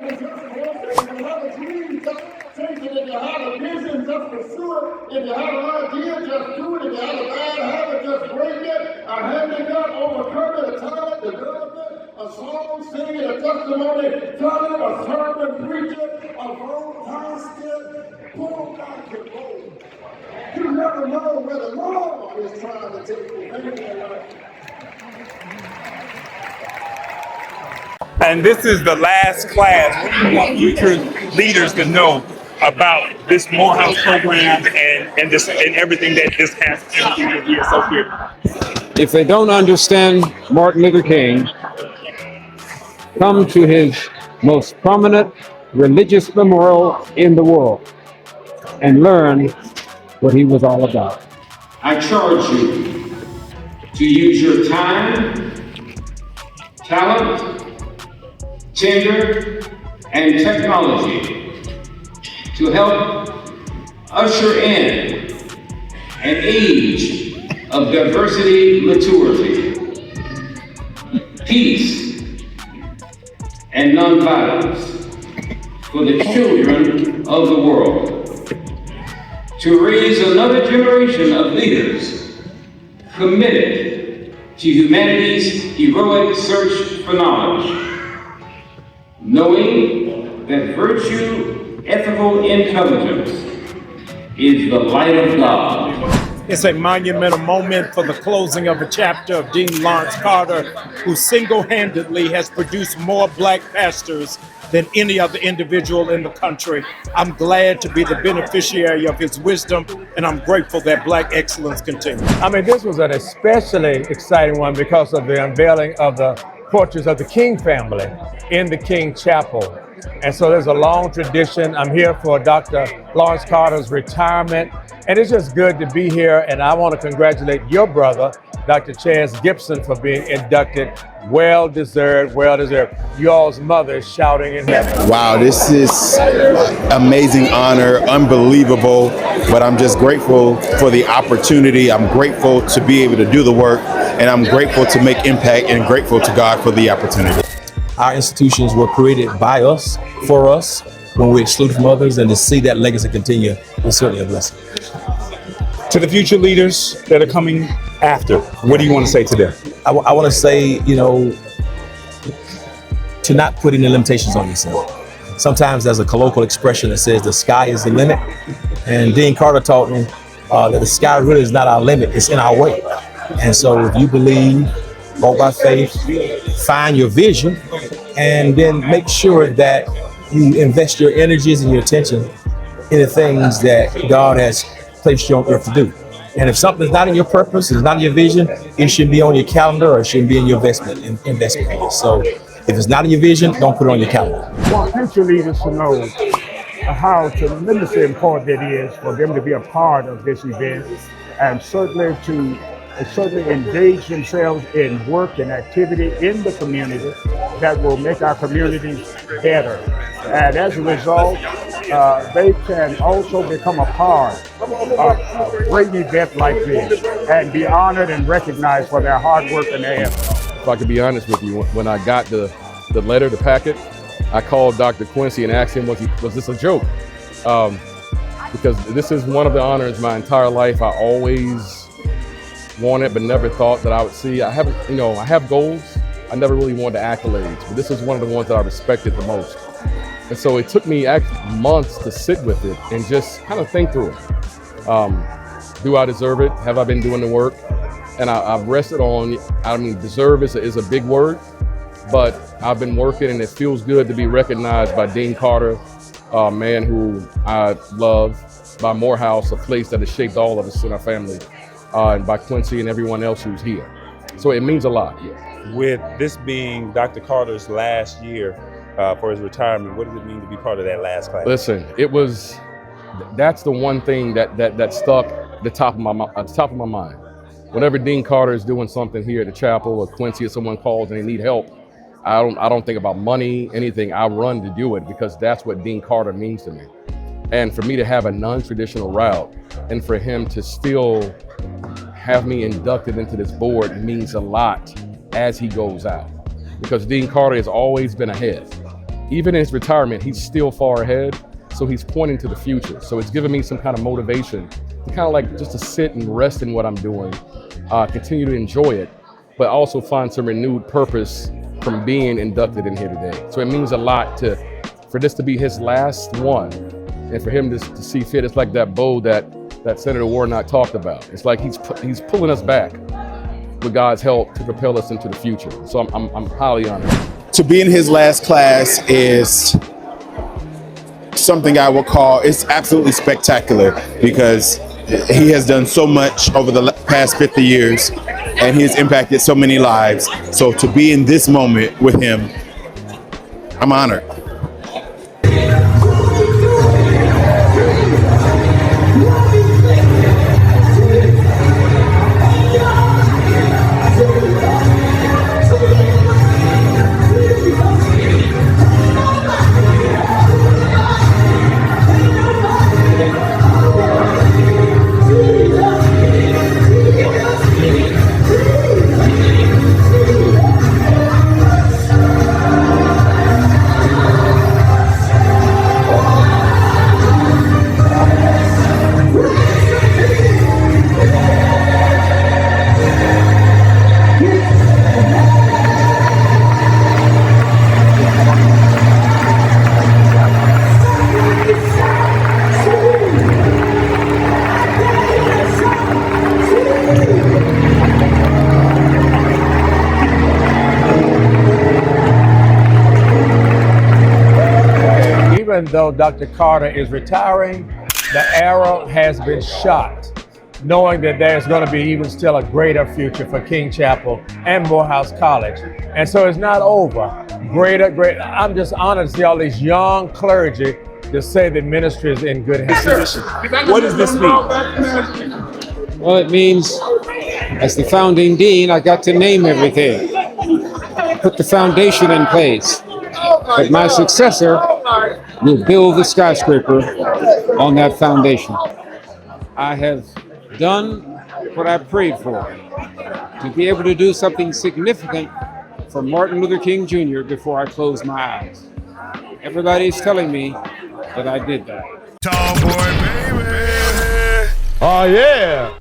If you have a dream, just take it. If you have a vision, just pursue it. If you have an idea, just do it. If you have a bad habit, just break it. A handicap, overcome it. A talent, develop it. A song, sing it. A testimony, tell it. A sermon, preach it. A vote, pass it. Pull back your vote. You never know where the Lord is trying to take you. Amen. And this is the last class. We want future leaders to know about this Morehouse program and everything that this has to do so here. If they don't understand Martin Luther King, come to his most prominent religious memorial in the world and learn what he was all about. I charge you to use your time, talent, tenure, and technology to help usher in an age of diversity, maturity, peace, and nonviolence for the children of the world. To raise another generation of leaders committed to humanity's heroic search for knowledge, knowing that virtue, ethical intelligence is the light of God. It's a monumental moment for the closing of a chapter of Dean Lawrence Carter, who single-handedly has produced more black pastors than any other individual in the country. I'm glad to be the beneficiary of his wisdom, and I'm grateful that black excellence continues. I mean, this was an especially exciting one because of the unveiling of the portraits of the King family in the King Chapel. And so there's a long tradition. I'm here for Dr. Lawrence Carter's retirement, and it's just good to be here. And I want to congratulate your brother, Dr. Chance Gibson, for being inducted. Well deserved, well deserved. Y'all's mother is shouting in heaven. Wow, this is amazing honor, unbelievable, but I'm just grateful for the opportunity. I'm grateful to be able to do the work, and I'm grateful to make impact, and grateful to God for the opportunity. Our institutions were created by us, for us, when we excluded from others, and to see that legacy continue is certainly a blessing. To the future leaders that are coming after, what do you want to say to them? I want to say, to not put any limitations on yourself. Sometimes there's a colloquial expression that says the sky is the limit, and Dean Carter taught me that the sky really is not our limit, it's in our way. And so if you believe, walk by faith, find your vision, and then make sure that you invest your energies and your attention in the things that God has placed you on earth to do. And if something's not in your purpose, it's not in your vision, it shouldn't be on your calendar, or it shouldn't be in your investment. So if it's not in your vision, don't put it on your calendar. I want future leaders to know how tremendously important it is for them to be a part of this event, and certainly to engage themselves in work and activity in the community that will make our communities better. And as a result, they can also become a part of a great event like this and be honored and recognized for their hard work and their effort. If I could be honest with you, when I got the letter, the packet, I called Dr. Quincy and asked him, was this a joke? Because this is one of the honors my entire life I always wanted, but never thought that I would see. I have goals. I never really wanted accolades, but this is one of the ones that I respected the most. And so it took me months to sit with it and just kind of think through it. Do I deserve it? Have I been doing the work? And I've rested on, deserve is a big word, but I've been working, and it feels good to be recognized by Dean Carter, a man who I love, by Morehouse, a place that has shaped all of us in our family, and by Quincy and everyone else who's here. So it means a lot. With this being Dr. Carter's last year for his retirement, what does it mean to be part of that last class? Listen, that's the one thing that stuck at the top of my mind. Whenever Dean Carter is doing something here at the chapel, or Quincy or someone calls and they need help, I don't think about money, anything. I run to do it because that's what Dean Carter means to me. And for me to have a non-traditional route, and for him to still have me inducted into this board means a lot as he goes out. Because Dean Carter has always been ahead. even in his retirement, he's still far ahead. So he's pointing to the future. So it's given me some kind of motivation to kind of like just to sit and rest in what I'm doing, continue to enjoy it, but also find some renewed purpose from being inducted in here today. So it means a lot for this to be his last one, and for him to see fit. It's like that bow that Senator Warnock talked about. It's like he's pulling us back with God's help to propel us into the future. So I'm highly honored. To be in his last class is something I would call, it's absolutely spectacular, because he has done so much over the past 50 years and he has impacted so many lives. So to be in this moment with him, I'm honored. Even though Dr. Carter is retiring, the arrow has been shot, knowing that there's going to be even still a greater future for King Chapel and Morehouse College. And so it's not over. Greater. I'm just honored to see all these young clergy to say that ministry is in good hands. What does this mean? Well, it means, as the founding dean, I got to name everything, put the foundation in place. But my successor will build the skyscraper on that foundation. I have done what I prayed for, to be able to do something significant for Martin Luther King Jr. before I close my eyes. Everybody's telling me that I did that. Tall boy, baby. Oh, yeah.